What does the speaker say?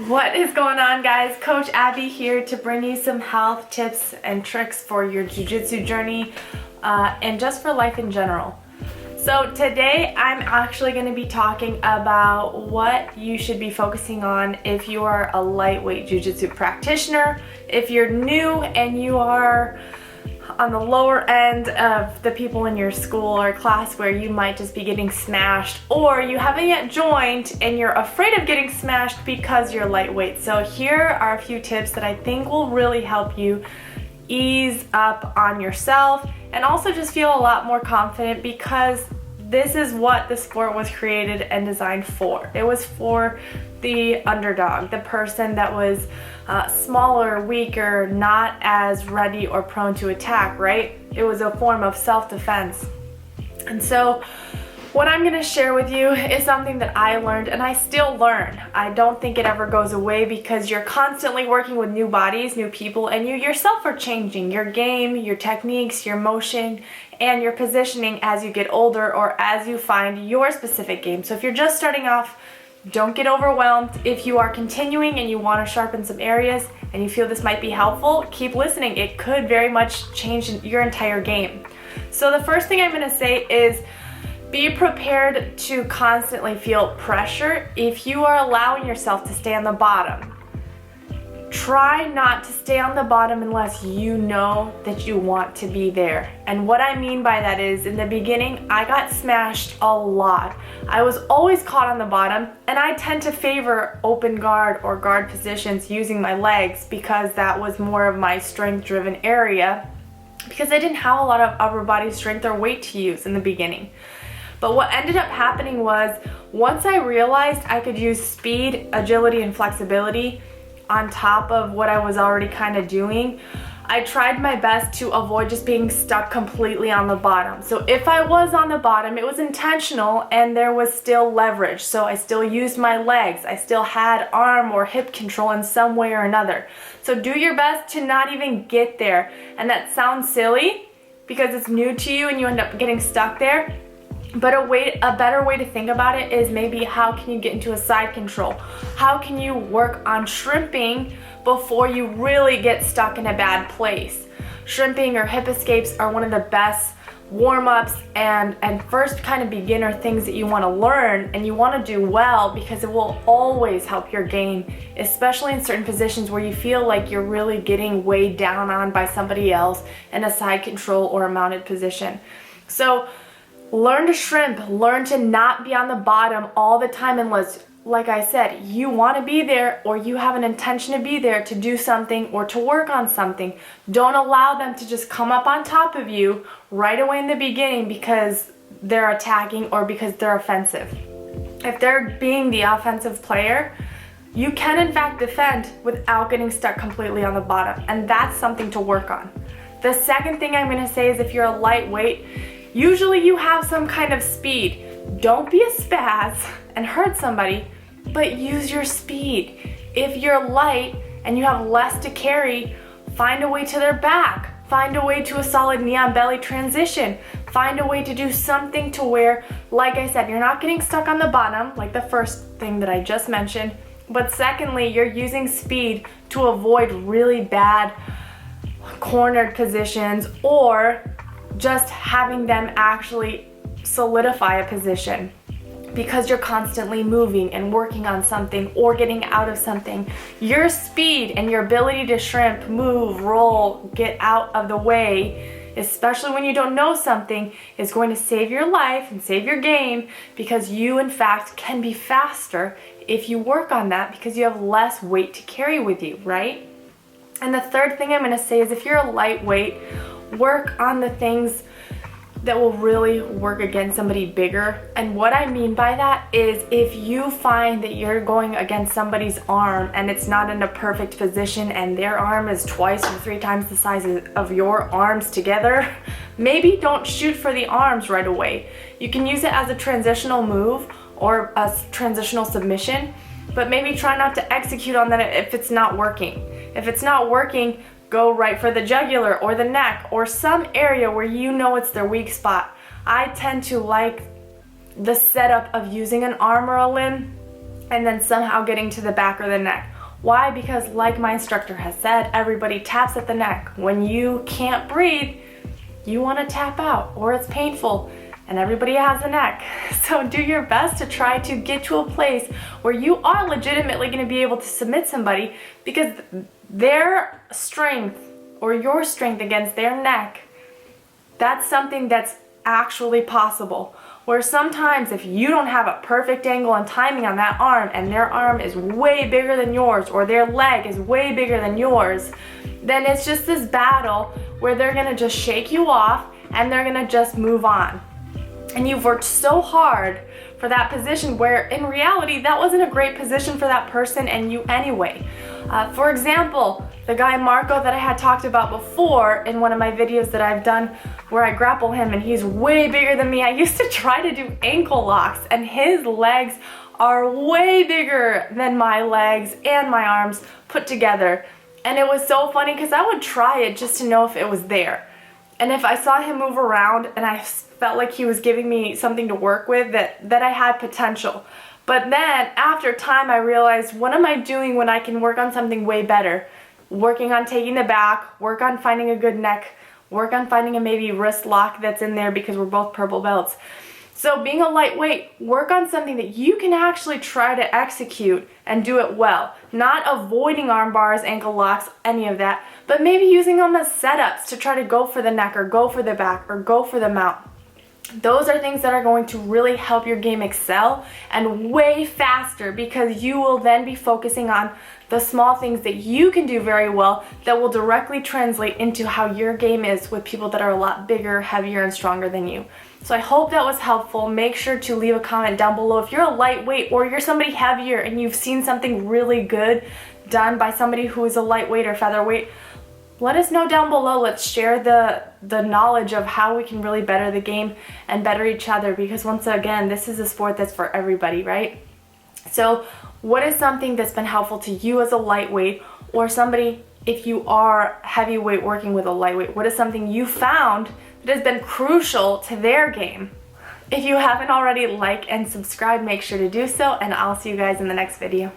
What is going on, guys? Coach Abby here to bring you some health tips and tricks for your jiu-jitsu journey and just for life in general. So today I'm actually going to be talking about what you should be focusing on if you are a lightweight jiu-jitsu practitioner, if you're new and you are on the lower end of the people in your school or class where you might just be getting smashed, or you haven't yet joined and you're afraid of getting smashed because you're lightweight. So here are a few tips that I think will really help you ease up on yourself and also just feel a lot more confident, because this is what the sport was created and designed for. It was for the underdog, the person that was smaller, weaker, not as ready or prone to attack, right? It was a form of self-defense. And so what I'm going to share with you is something that I learned, and I still learn. I don't think it ever goes away, because you're constantly working with new bodies, new people, and you yourself are changing your game, your techniques, your motion, and your positioning as you get older or as you find your specific game. So if you're just starting off, don't get overwhelmed. If you are continuing and you want to sharpen some areas and you feel this might be helpful, keep listening. It could very much change your entire game. So the first thing I'm going to say is be prepared to constantly feel pressure if you are allowing yourself to stay on the bottom. Try not to stay on the bottom unless you know that you want to be there. And what I mean by that is, in the beginning, I got smashed a lot. I was always caught on the bottom, and I tend to favor open guard or guard positions using my legs, because that was more of my strength-driven area, because I didn't have a lot of upper body strength or weight to use in the beginning. But what ended up happening was, once I realized I could use speed, agility, and flexibility on top of what I was already kind of doing, I tried my best to avoid just being stuck completely on the bottom. So if I was on the bottom, it was intentional and there was still leverage. So I still used my legs. I still had arm or hip control in some way or another. So do your best to not even get there. And that sounds silly because it's new to you and you end up getting stuck there. But a better way to think about it is maybe how can you get into a side control? How can you work on shrimping before you really get stuck in a bad place? Shrimping or hip escapes are one of the best warm-ups and first kind of beginner things that you want to learn and you want to do well, because it will always help your game, especially in certain positions where you feel like you're really getting weighed down on by somebody else in a side control or a mounted position. So learn to shrimp, learn to not be on the bottom all the time unless, like I said, you want to be there or you have an intention to be there to do something or to work on something. Don't allow them to just come up on top of you right away in the beginning because they're attacking or because they're offensive. If they're being the offensive player, you can in fact defend without getting stuck completely on the bottom, and that's something to work on. The second thing I'm going to say is, if you're a lightweight, usually you have some kind of speed. Don't be a spaz and hurt somebody, but use your speed. If you're light and you have less to carry, find a way to their back. Find a way to a solid knee on belly transition. Find a way to do something to where, like I said, you're not getting stuck on the bottom, like the first thing that I just mentioned. But secondly, you're using speed to avoid really bad cornered positions, or just having them actually solidify a position, because you're constantly moving and working on something or getting out of something. Your speed and your ability to shrimp, move, roll, get out of the way, especially when you don't know something, is going to save your life and save your game, because you in fact can be faster if you work on that, because you have less weight to carry with you, right? And the third thing I'm going to say is, if you're a lightweight, work on the things that will really work against somebody bigger. And what I mean by that is, if you find that you're going against somebody's arm and it's not in a perfect position and their arm is twice or 3 times the size of your arms together, maybe don't shoot for the arms right away. You can use it as a transitional move or a transitional submission, but maybe try not to execute on that if it's not working. If it's not working, go right for the jugular or the neck or some area where you know it's their weak spot. I tend to like the setup of using an arm or a limb and then somehow getting to the back or the neck. Why? Because like my instructor has said, everybody taps at the neck. When you can't breathe, you want to tap out, or it's painful, and everybody has a neck. So do your best to try to get to a place where you are legitimately going to be able to submit somebody, because their strength or your strength against their neck, that's something that's actually possible. Where sometimes if you don't have a perfect angle and timing on that arm, and their arm is way bigger than yours, or their leg is way bigger than yours, then it's just this battle where they're gonna just shake you off and they're gonna just move on. And you've worked so hard for that position, where in reality that wasn't a great position for that person and you anyway. For example, the guy Marco that I had talked about before in one of my videos that I've done where I grapple him and he's way bigger than me, I used to try to do ankle locks, and his legs are way bigger than my legs and my arms put together. And it was so funny because I would try it just to know if it was there. And if I saw him move around and I felt like he was giving me something to work with, that I had potential. But then after time I realized, what am I doing when I can work on something way better? Working on taking the back, work on finding a good neck, work on finding a maybe wrist lock that's in there because we're both purple belts. So being a lightweight, work on something that you can actually try to execute and do it well. Not avoiding arm bars, ankle locks, any of that, but maybe using them as setups to try to go for the neck or go for the back or go for the mount. Those are things that are going to really help your game excel and way faster, because you will then be focusing on the small things that you can do very well that will directly translate into how your game is with people that are a lot bigger, heavier, and stronger than you. So I hope that was helpful. Make sure to leave a comment down below if you're a lightweight or you're somebody heavier and you've seen something really good done by somebody who is a lightweight or featherweight. Let us know down below. Let's share the knowledge of how we can really better the game and better each other, because once again, this is a sport that's for everybody, right? So what is something that's been helpful to you as a lightweight, or somebody, if you are heavyweight working with a lightweight, what is something you found that has been crucial to their game? If you haven't already, like and subscribe, make sure to do so, and I'll see you guys in the next video.